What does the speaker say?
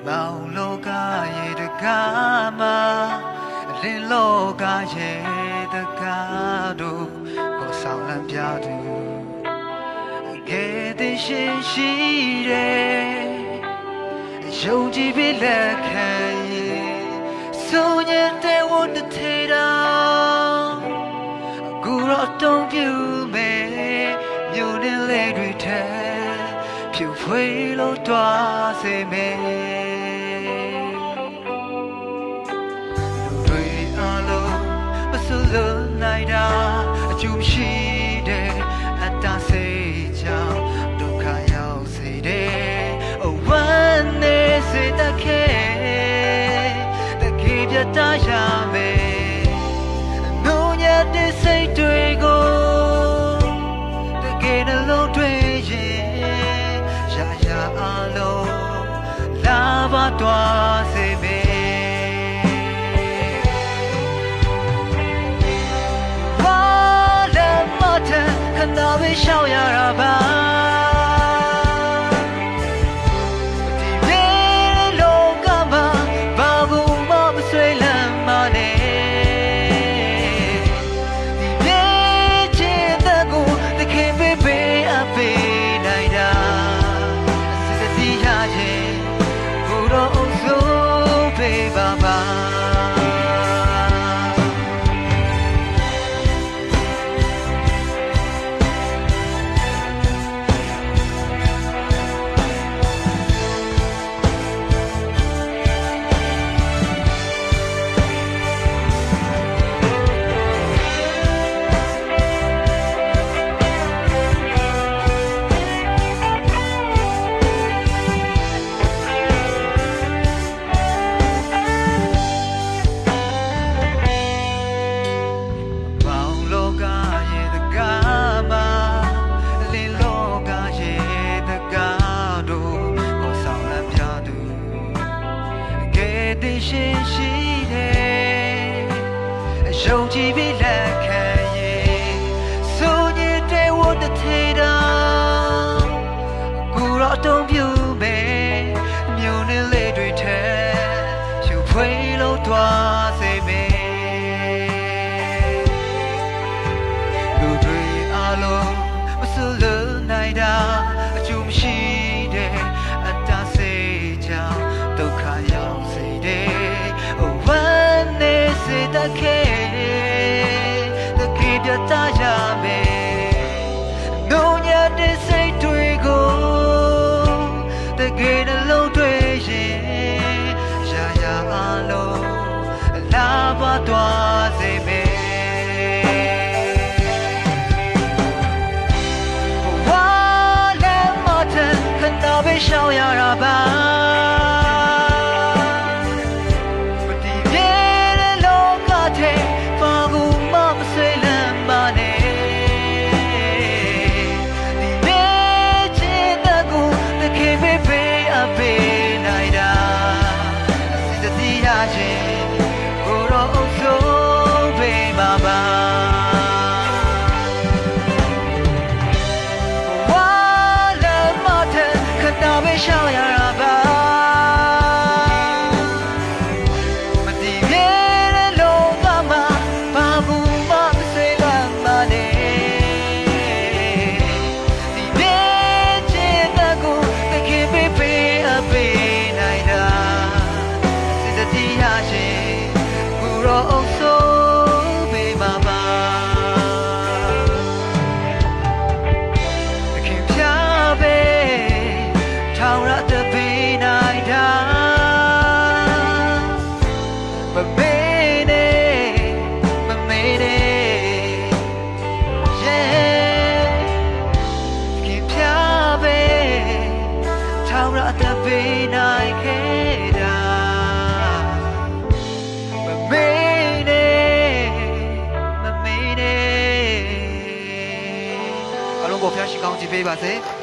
မောင်လောကရဲ့တကားမှာလင်းလောကရဲ့တကားတို့ကိုဆောင်လမ်းပြသူကဲတဲ့ရှင်ရှိတယ်ယုံကြည်ပြီးလက်ခံရဲ့ဆိုရင်တဲ့ဝန်တဲ့တော်ကူတော့တုံးပြူမယ်မြို့နဲ့လေတွေထဲဖြူဖွေးလို့တွားစေမယ်လူတွေအလုံးမဆူလို့နိုင်တာအကျူရှိတဲ့အတ္တစိတ်ကြောင့်ဒုက္ခရောက်စေတယ်အဝမ်းနေစေတတ်ခဲ့တကယ်ပြတ်သားရမယ်နှုံညတဲ့စိတ်တွေကိုတကယ်နှလုံးတွေရင်ရာရာအလုံးလာပါသွားစေမယ်ဝါလည်းမထခဏပဲရှောင်ရတာပါရှင်ရှိတယ်ယုံကြည်ပြီးလက်ခံရဲ့ဆိုရင်တဲ့ဝန်တဲ့တော်ကိုတော့တုံးပြူမယ်မြို့နဲ့လေတွေထဲဖြူဖွေးလို့သွားစေမယ်လူတွေအလုံးမဆူလို့နိုင်တာအကျူမရှိတဲ့အတ္တစိတ်ကြောင့်ဒုက္ခရောက်စေတခဲတကယ်ပြတ်သားရမယ်နှုံညတဲ့စိတ်တွေကိုတကယ်နှလုံးတွေရင်ရာရာအလုံးလာပါသွားစေမယ်ဝါလည်းမထခဏပဲရှောင်ရတာပါရှောင်ရတာပါမတည်မြဲတဲ့လောကမှာဘာဘူးမှမဆွေးလမ်းပါနဲ့ဒီမြဲခြင်းတဲ့ကိုတကယ်ပဲပေးအပ်ပေးနိုင်တာစိတ်တည်းရရှင်ကိုရောအုပ်စိုးပေးပါပါတခင်ပြပဲထောင်ရတဲ့ပေးနိုင်တာမမေးနဲ့မမေးနဲ့ခင်ပြပဲထောင်ရတဲ့ပေးနိုင်ခဲ့တာမမေးနဲ့မမေးနဲ့အလုံးကိုဖျားရှိကောင်းကြည့်ပေးပါစေ